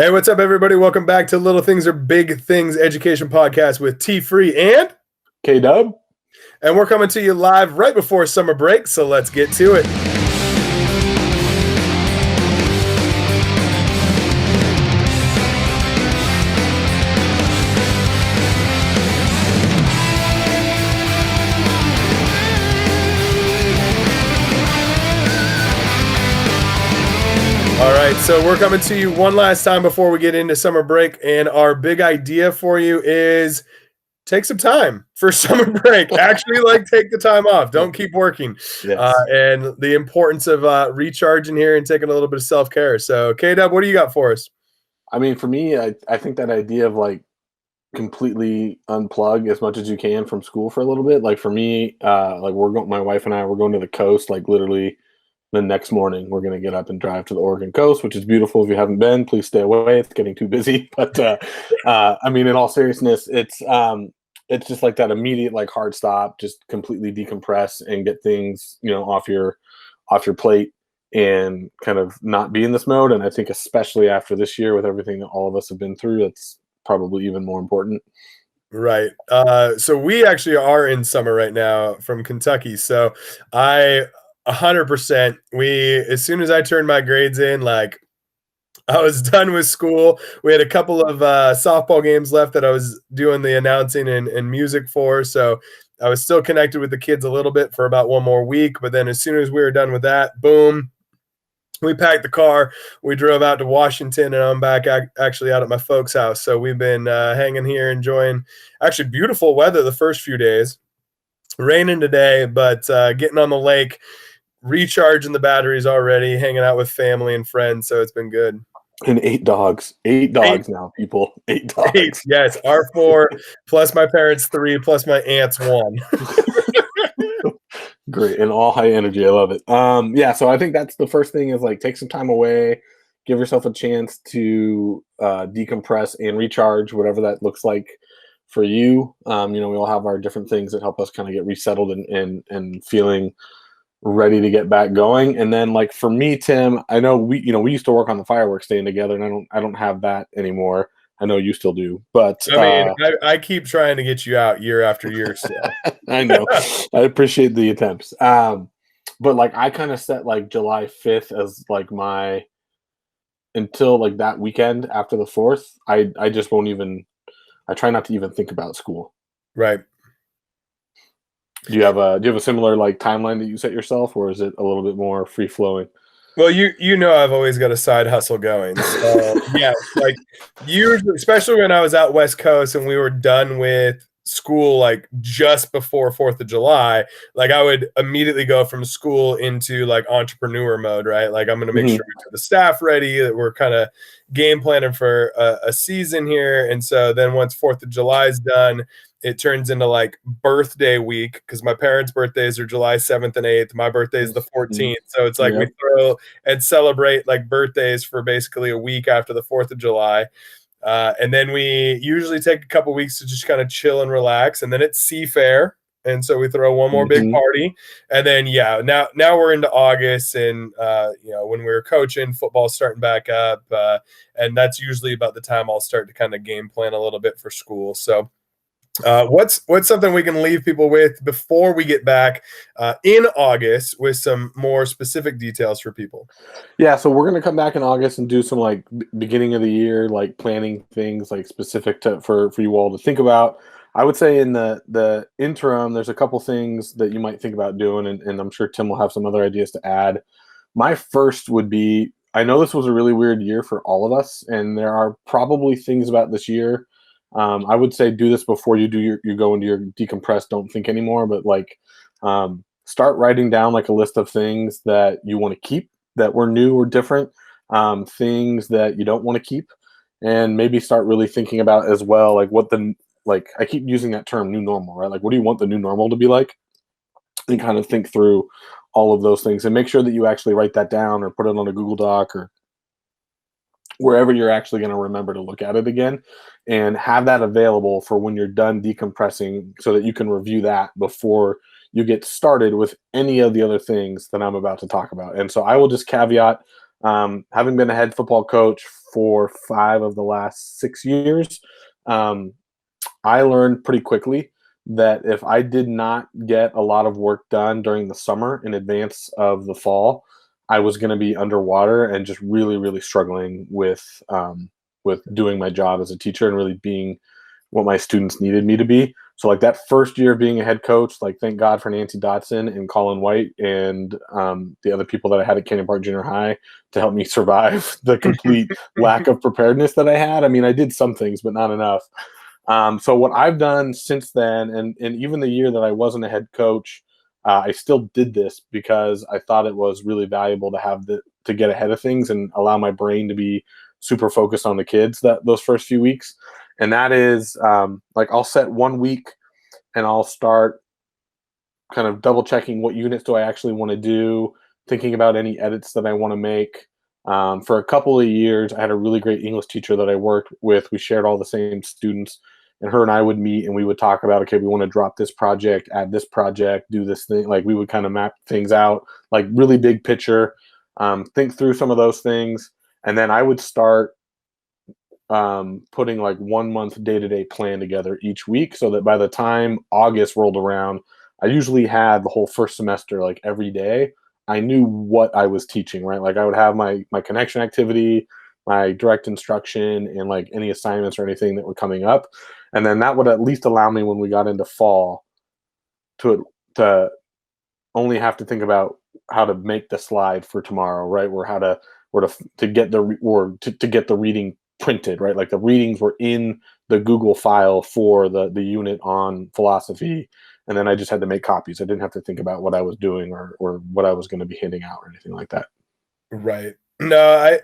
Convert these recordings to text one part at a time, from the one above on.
Hey, what's up, everybody? Welcome back to Little Things Are Big Things Education Podcast with T Free K-Dub. and we're coming to you live right before summer break, so let's get to it. All right, so we're coming to you one last time before we get into summer break, and our big idea for you is take some time for summer break. Actually, take the time off. Don't keep working. Yes. And the importance of recharging here and taking a little bit of self-care. So, K-Dub, what do you got for us? I mean, for me, I think that idea of completely unplug as much as you can from school for a little bit. Like for me, my wife and I, we're going to the coast, like literally the next morning. We're going to get up and drive to the Oregon coast, which is beautiful. If you haven't been, please stay away. It's getting too busy. But I mean, in all seriousness, it's just like that immediate hard stop, just completely decompress and get things off your plate and kind of not be in this mode. And I think especially after this year with everything that all of us have been through, it's probably even more important. Right. So we actually are in summer right now from Kentucky. So 100%, as soon as I turned my grades in, I was done with school. We had a couple of softball games left that I was doing the announcing and music for. So I was still connected with the kids a little bit for about one more week. But then as soon as we were done with that, boom, we packed the car. We drove out to Washington, and I'm back actually out at my folks' house. So we've been hanging here, enjoying actually beautiful weather the first few days. Raining today, but getting on the lake, recharging the batteries already, hanging out with family and friends. So it's been good. And eight dogs now, people. 8 dogs. 8, yes, our 4 plus my parents' 3 plus my aunt's 1. Great, and all high energy. I love it. Yeah, so I think that's the first thing is take some time away, give yourself a chance to decompress and recharge, whatever that looks like for you. We all have our different things that help us kind of get resettled and feeling ready to get back going. And then for me, Tim, I know we used to work on the fireworks staying together, and I don't have that anymore. I know you still do, but I mean, I keep trying to get you out year after year. So I know. I appreciate the attempts. But I kind of set July 5th as my until that weekend after the 4th. I just won't even. I try not to even think about school. Right. Do you have a similar timeline that you set yourself, or is it a little bit more free flowing? Well, I've always got a side hustle going. So yeah, usually, especially when I was out West Coast and we were done with school, just before 4th of July, I would immediately go from school into entrepreneur mode, right? I'm going to make sure we have the staff ready, that we're kind of game planning for a season here. And so then once 4th of July is done, it turns into birthday week, because my parents' birthdays are July 7th and 8th. My birthday is the 14th. So it's we throw and celebrate birthdays for basically a week after the 4th of July. And then we usually take a couple weeks to just kind of chill and relax. And then it's Seafair. And so we throw one more big party. And then, now we're into August, and, when we're coaching, football's starting back up. And that's usually about the time I'll start to kind of game plan a little bit for school. So what's something we can leave people with before we get back in August with some more specific details for people? Yeah, so we're going to come back in August and do some beginning of the year planning things specific for you all to think about. I would say in the interim, there's a couple things that you might think about doing, and I'm sure Tim will have some other ideas to add. My first would be, I know this was a really weird year for all of us, and there are probably things about this year. I would say do this before you go into your decompress, don't think anymore, but start writing down a list of things that you want to keep that were new or different, things that you don't want to keep, and maybe start really thinking about as well what I keep using that term new normal, right? What do you want the new normal to be like? And kind of think through all of those things and make sure that you actually write that down or put it on a Google Doc or wherever you're actually going to remember to look at it again, and have that available for when you're done decompressing so that you can review that before you get started with any of the other things that I'm about to talk about. And so I will just caveat, Having been a head football coach for 5 of the last 6 years, I learned pretty quickly that if I did not get a lot of work done during the summer in advance of the fall, I was going to be underwater and just really, really struggling with doing my job as a teacher and really being what my students needed me to be. So like that first year of being a head coach, like thank God for Nancy Dotson and Colin White and the other people that I had at Canyon Park Junior High to help me survive the complete lack of preparedness that I had. I mean, I did some things, but not enough. So what I've done since then, and even the year that I wasn't a head coach, I still did this because I thought it was really valuable to have to get ahead of things and allow my brain to be super focused on the kids those first few weeks. And that is like I'll set 1 week and I'll start kind of double checking what units do I actually want to do, thinking about any edits that I want to make. For a couple of years, I had a really great English teacher that I worked with. We shared all the same students, and her and I would meet and we would talk about, okay, we want to drop this project, add this project, do this thing. Like we would kind of map things out, like really big picture, think through some of those things. And then I would start putting like 1 month day-to-day plan together each week so that by the time August rolled around, I usually had the whole first semester, like every day, I knew what I was teaching, right? Like I would have my connection activity, my direct instruction, and like any assignments or anything that were coming up. And then that would at least allow me when we got into fall to only have to think about how to make the slide for tomorrow, right? To get the reading printed, right? Like the readings were in the Google file for the unit on philosophy, and then I just had to make copies. I didn't have to think about what I was doing or what I was going to be handing out or anything like that. Right. No,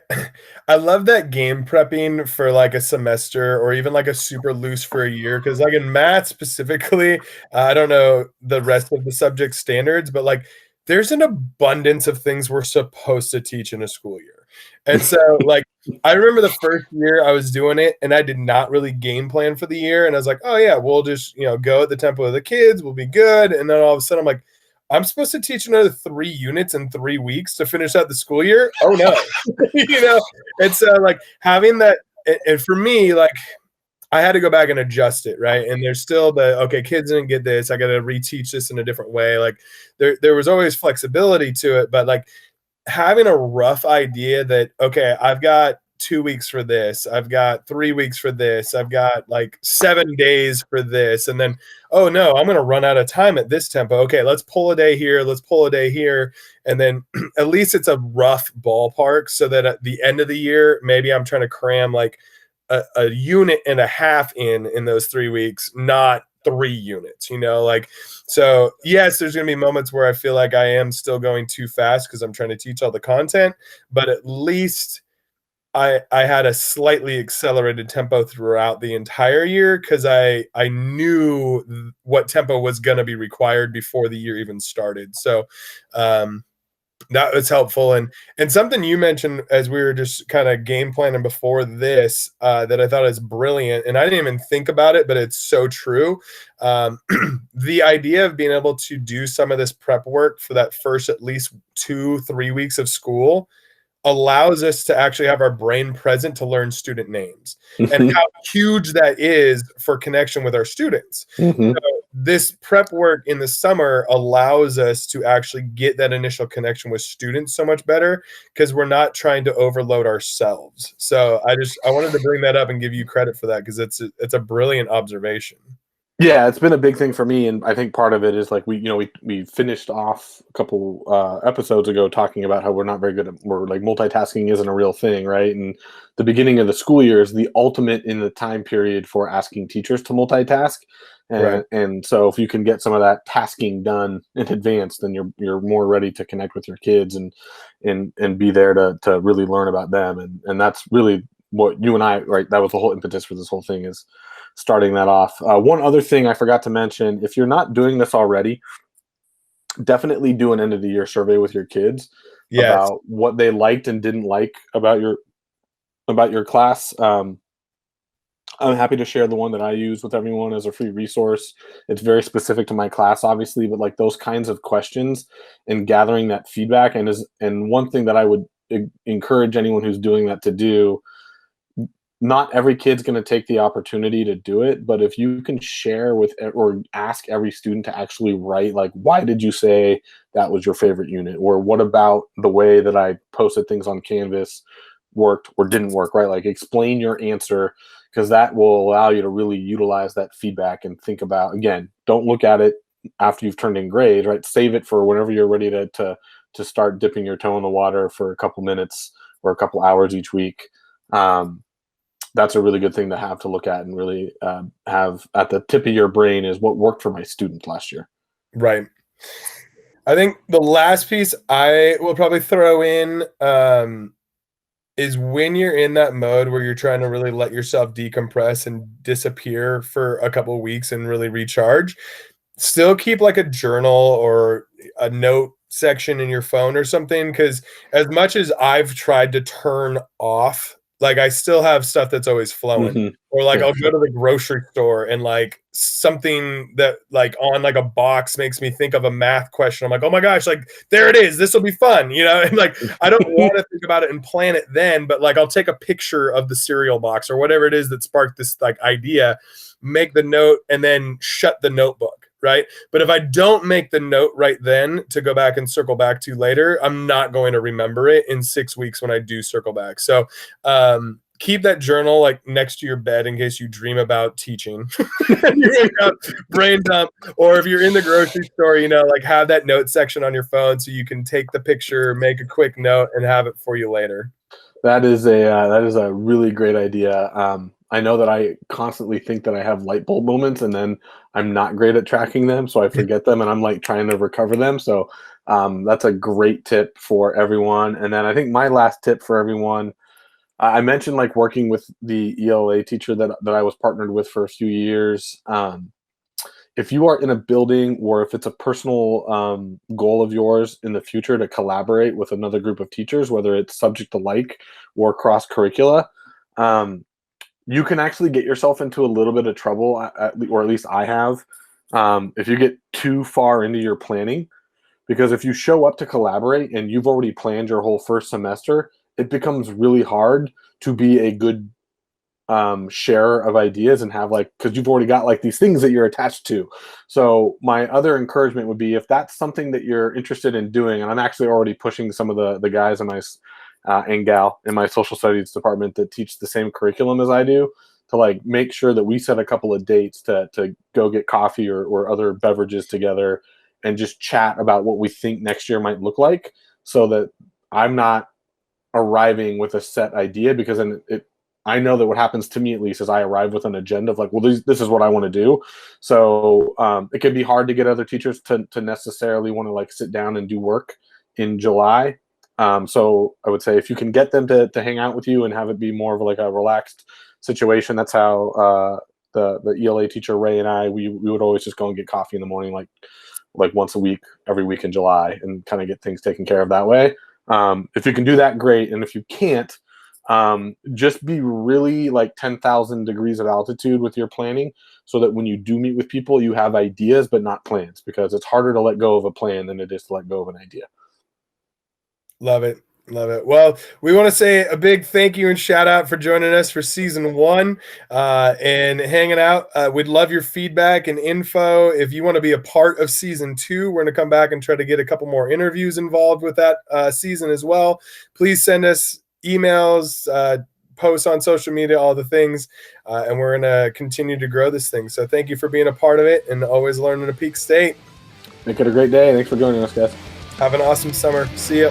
I love that game prepping for like a semester or even like a super loose for a year, because like in math specifically, I don't know the rest of the subject standards, but like there's an abundance of things we're supposed to teach in a school year. And so like I remember the first year I was doing it and I did not really game plan for the year, and I was like, oh yeah, we'll just, go at the tempo of the kids, we'll be good. And then all of a sudden I'm like, I'm supposed to teach another 3 units in 3 weeks to finish out the school year? Oh, no. And so, like, having that and for me, like, I had to go back and adjust it, right? And there's still okay, kids didn't get this, I gotta reteach this in a different way. Like, there was always flexibility to it, but, like, having a rough idea that, okay, I've got 2 weeks for this, I've got 3 weeks for this, I've got like 7 days for this, and then, oh no, I'm going to run out of time at this tempo. Okay, let's pull a day here, let's pull a day here. And then at least it's a rough ballpark so that at the end of the year, maybe I'm trying to cram like a unit and a half in those 3 weeks, not 3 units, like, so yes, there's going to be moments where I feel like I am still going too fast because I'm trying to teach all the content, but at least I had a slightly accelerated tempo throughout the entire year because I knew what tempo was going to be required before the year even started. So that was helpful. And something you mentioned as we were just kind of game planning before this that I thought is brilliant, and I didn't even think about it, but it's so true. The idea of being able to do some of this prep work for that first at least 2-3 weeks of school allows us to actually have our brain present to learn student names and how huge that is for connection with our students. Mm-hmm. So this prep work in the summer allows us to actually get that initial connection with students so much better because we're not trying to overload ourselves. So I wanted to bring that up and give you credit for that because it's a brilliant observation. Yeah, it's been a big thing for me, and I think part of it is like we finished off a couple episodes ago talking about how we're not very good at like multitasking isn't a real thing, right? And the beginning of the school year is the ultimate in the time period for asking teachers to multitask, and Right. and so if you can get some of that tasking done in advance, then you're more ready to connect with your kids and be there to really learn about them, and that's really what you and I, right? That was the whole impetus for this whole thing is starting that off. One other thing I forgot to mention, if you're not doing this already, definitely do an end of the year survey with your kids Yes. about what they liked and didn't like about your class. I'm happy to share the one that I use with everyone as a free resource. It's very specific to my class, obviously, but like those kinds of questions and gathering that feedback and one thing that I would encourage anyone who's doing that to do, not every kid's going to take the opportunity to do it, but if you can share with or ask every student to actually write, like, why did you say that was your favorite unit, or what about the way that I posted things on Canvas worked or didn't work, right? Like, explain your answer, because that will allow you to really utilize that feedback and think about, again, don't look at it after you've turned in grades, right? Save it for whenever you're ready to start dipping your toe in the water for a couple minutes or a couple hours each week. That's a really good thing to have to look at and really have at the tip of your brain is what worked for my student last year. Right. I think the last piece I will probably throw in is when you're in that mode where you're trying to really let yourself decompress and disappear for a couple of weeks and really recharge, still keep like a journal or a note section in your phone or something, because as much as I've tried to turn off, like, I still have stuff that's always flowing. Mhm. Or like Yeah, I'll go to the grocery store and like something that like on like a box makes me think of a math question. I'm like, oh my gosh, like there it is. This will be fun, you know? And like I don't want to think about it and plan it then, but like I'll take a picture of the cereal box or whatever it is that sparked this like idea, make the note, and then shut the notebook. Right. But if I don't make the note right then to go back and circle back to later, I'm not going to remember it in 6 weeks when I do circle back. So keep that journal like next to your bed in case you dream about teaching. You wake up, brain dump, or if you're in the grocery store, you know, like have that note section on your phone so you can take the picture, make a quick note, and have it for you later. that is a really great idea. I know that I constantly think that I have light bulb moments, and then I'm not great at tracking them, so I forget them, and I'm like trying to recover them. So that's a great tip for everyone. And then I think my last tip for everyone, I mentioned like working with the ELA teacher that I was partnered with for a few years. If you are in a building, or if it's a personal goal of yours in the future to collaborate with another group of teachers, whether it's subject alike or cross curricula, you can actually get yourself into a little bit of trouble, or at least I have, if you get too far into your planning. Because if you show up to collaborate and you've already planned your whole first semester, it becomes really hard to be a good share of ideas and have like, because you've already got like these things that you're attached to. So my other encouragement would be, if that's something that you're interested in doing, and I'm actually already pushing some of the guys in my and gal in my social studies department that teach the same curriculum as I do, to like make sure that we set a couple of dates to go get coffee or other beverages together and just chat about what we think next year might look like, so that I'm not arriving with a set idea, because then I know that what happens to me, at least, is I arrive with an agenda of like, well, this is what I want to do. So it can be hard to get other teachers to necessarily want to like sit down and do work in July. So I would say if you can get them to hang out with you and have it be more of like a relaxed situation, that's how the ELA teacher Ray and I, we would always just go and get coffee in the morning, like once a week, every week in July, and kind of get things taken care of that way. If you can do that, great. And if you can't, just be really like 10,000 degrees of altitude with your planning, so that when you do meet with people, you have ideas but not plans, because it's harder to let go of a plan than it is to let go of an idea. Love it. Love it. Well, we want to say a big thank you and shout out for joining us for season 1 and hanging out. We'd love your feedback and info. If you want to be a part of season 2, we're going to come back and try to get a couple more interviews involved with that season as well. Please send us emails, posts on social media, all the things, and we're going to continue to grow this thing. So thank you for being a part of it, and always learning at Peak State. Make it a great day. Thanks for joining us, guys. Have an awesome summer. See ya.